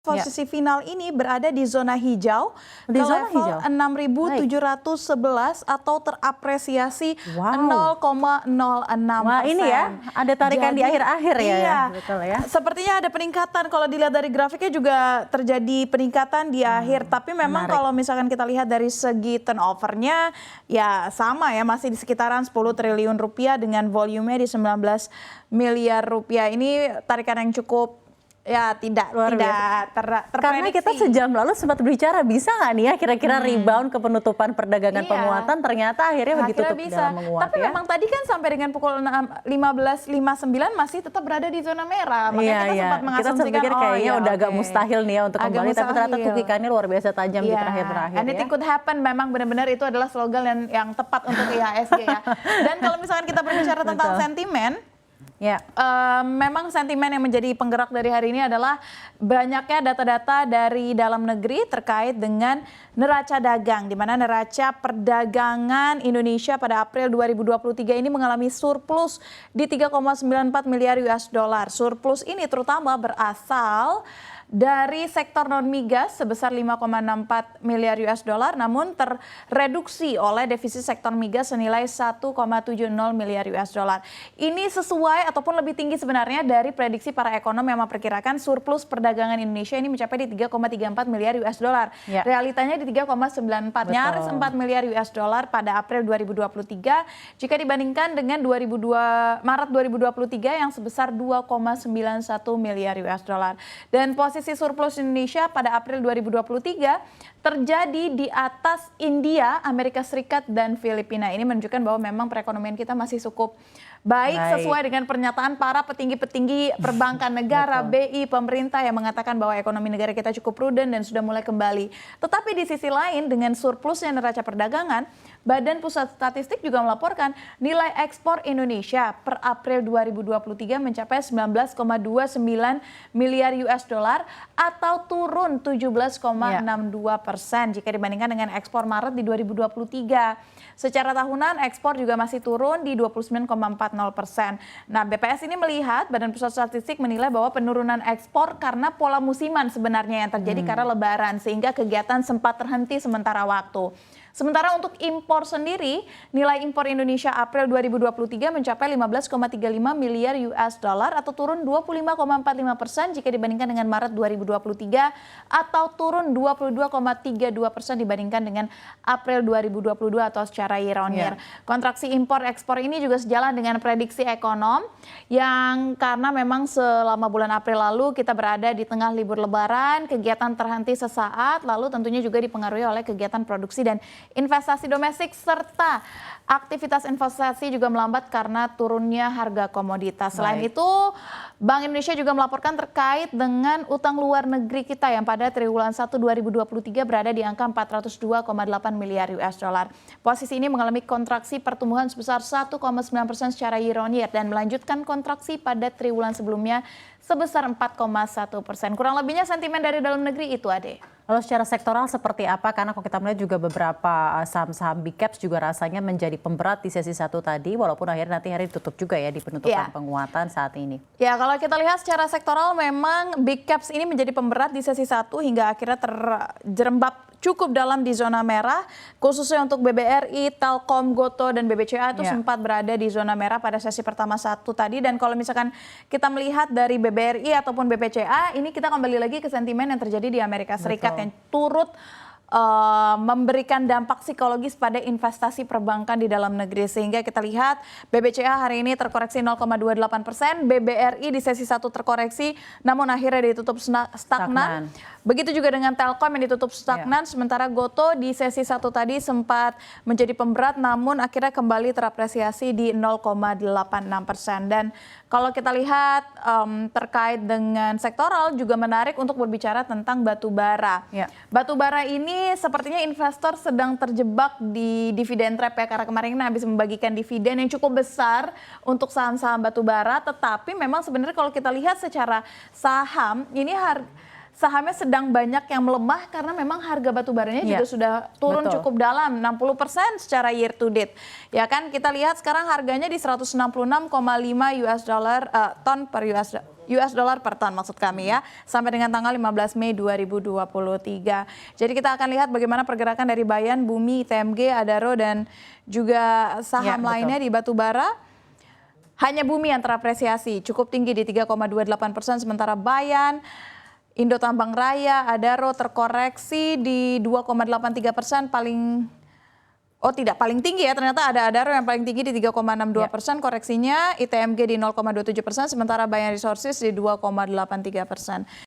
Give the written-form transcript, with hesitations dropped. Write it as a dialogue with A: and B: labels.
A: Ya.
B: Posisi final ini berada di zona hijau
A: Di
B: ke
A: zona
B: level
A: hijau?
B: 6.711 atau terapresiasi
A: Wow.
B: 0,06%.
A: Wah, ini ya, ada tarikan di
B: Jadi,
A: akhir-akhir ya,
B: iya,
A: betul ya.
B: sepertinya ada peningkatan. Kalau dilihat dari grafiknya juga terjadi peningkatan di akhir. Tapi memang
A: menarik.
B: kalau misalkan kita lihat dari segi turnovernya, ya sama ya, masih di sekitaran 10 triliun rupiah dengan volumenya di 19 miliar rupiah. Ini tarikan yang cukup tidak
A: Luar biasa.
B: terprediksi.
A: Karena kita sejam lalu sempat berbicara bisa nggak nih ya kira-kira rebound ke penutupan perdagangan penguatan, ternyata akhirnya begitu tutup
B: bisa.
A: dengan menguat
B: Tapi
A: ya.
B: memang tadi kan sampai dengan pukul 15.59 masih tetap berada di zona merah. Makanya kita sempat mengasumsikan
A: kita pikir kayaknya udah agak
B: oke,
A: mustahil nih ya untuk
B: agak
A: kembali, tapi ternyata
B: mustahil.
A: tukikannya luar biasa tajam di terakhir-terakhir
B: Anything
A: ya.
B: could happen, memang benar-benar itu adalah slogan yang tepat untuk IHSG ya. Dan kalau misalkan kita berbicara tentang sentimen,
A: Ya.
B: memang sentimen yang menjadi penggerak dari hari ini adalah banyaknya data-data dari dalam negeri terkait dengan neraca dagang, di mana neraca perdagangan Indonesia pada April 2023 ini mengalami surplus di 3,94 miliar US dollar. Surplus ini terutama berasal dari sektor non-migas sebesar 5,64 miliar US dollar, namun terreduksi oleh defisit sektor migas senilai 1,70 miliar US dollar. Ini sesuai ataupun lebih tinggi sebenarnya dari prediksi para ekonom yang memperkirakan surplus perdagangan Indonesia ini mencapai di 3,34 miliar US dollar.
A: Ya.
B: Realitanya di 3,94, nyaris 4 miliar US dollar pada April 2023 jika dibandingkan dengan Maret 2023 yang sebesar 2,91 miliar US dollar. Dan posisi surplus Indonesia pada April 2023 terjadi di atas India, Amerika Serikat, dan Filipina. Ini menunjukkan bahwa memang perekonomian kita masih cukup baik sesuai dengan pernyataan para petinggi-petinggi perbankan negara, BI, pemerintah yang mengatakan bahwa ekonomi negara kita cukup prudent dan sudah mulai kembali. Tetapi di sisi lain dengan surplusnya neraca perdagangan, Badan Pusat Statistik juga melaporkan nilai ekspor Indonesia per April 2023 mencapai 19,29 miliar US dollar atau turun 17,62% jika dibandingkan dengan ekspor Maret di 2023. Secara tahunan ekspor juga masih turun di 29,40%. Nah, BPS ini melihat, Badan Pusat Statistik menilai bahwa penurunan ekspor karena pola musiman sebenarnya yang terjadi karena Lebaran, sehingga kegiatan sempat terhenti sementara waktu. Sementara untuk impor sendiri, nilai impor Indonesia April 2023 mencapai 15,35 miliar US dollar atau turun 25,45% jika dibandingkan dengan Maret 2023 atau turun 22,32% dibandingkan dengan April 2022 atau secara year on year. Kontraksi impor ekspor ini juga sejalan dengan prediksi ekonom yang karena memang selama bulan April lalu kita berada di tengah libur Lebaran, kegiatan terhenti sesaat, lalu tentunya juga dipengaruhi oleh kegiatan produksi dan investasi domestik serta aktivitas investasi juga melambat karena turunnya harga komoditas. Selain itu, Bank Indonesia juga melaporkan terkait dengan utang luar negeri kita yang pada triwulan 1 2023 berada di angka 402,8 miliar US dollar. Posisi ini mengalami kontraksi pertumbuhan sebesar 1,9% secara year on year dan melanjutkan kontraksi pada triwulan sebelumnya sebesar 4,1%. Kurang lebihnya sentimen dari dalam negeri itu, Ade.
A: Lalu secara sektoral seperti apa? Karena kalau kita melihat juga beberapa saham-saham big caps juga rasanya menjadi pemberat di sesi 1 tadi, walaupun akhirnya nanti hari ditutup juga ya di penutupan penguatan saat ini. Ya,
B: kalau kita lihat secara sektoral memang big caps ini menjadi pemberat di sesi 1 hingga akhirnya terjerembab cukup dalam di zona merah, khususnya untuk BBRI, Telkom, Goto, dan BBCA itu sempat berada di zona merah pada sesi pertama 1 tadi. Dan kalau misalkan kita melihat dari BBRI ataupun BBCA, ini kita kembali lagi ke sentimen yang terjadi di Amerika Serikat yang turut memberikan dampak psikologis pada investasi perbankan di dalam negeri, sehingga kita lihat BBCA hari ini terkoreksi 0,28%, BBRI di sesi 1 terkoreksi namun akhirnya ditutup stagnan. Begitu juga dengan Telkom yang ditutup stagnan, sementara Goto di sesi 1 tadi sempat menjadi pemberat namun akhirnya kembali terapresiasi di 0,86%. Dan kalau kita lihat terkait dengan sektoral juga menarik untuk berbicara tentang batu bara. Batu bara ini sepertinya investor sedang terjebak di dividen trap ya, karena kemarin habis membagikan dividen yang cukup besar untuk saham-saham batu bara, tetapi memang sebenarnya kalau kita lihat secara saham ini sahamnya sedang banyak yang melemah karena memang harga batu baranya juga sudah turun cukup dalam 60% secara year to date. Ya kan, kita lihat sekarang harganya di 166,5 US dollar ton per US dollar per ton maksud kami ya, sampai dengan tanggal 15 Mei 2023. Jadi kita akan lihat bagaimana pergerakan dari Bayan, Bumi, TMG, Adaro dan juga saham lainnya di batu bara. Hanya Bumi yang terapresiasi, cukup tinggi di 3,28%, sementara Bayan, Indo Tambang Raya, Adaro terkoreksi di 2,83%, paling tinggi ya, ternyata ada Adaro yang paling tinggi di 3,62%, koreksinya ITMG di 0,27%, sementara Bayan Resources di 2,83%.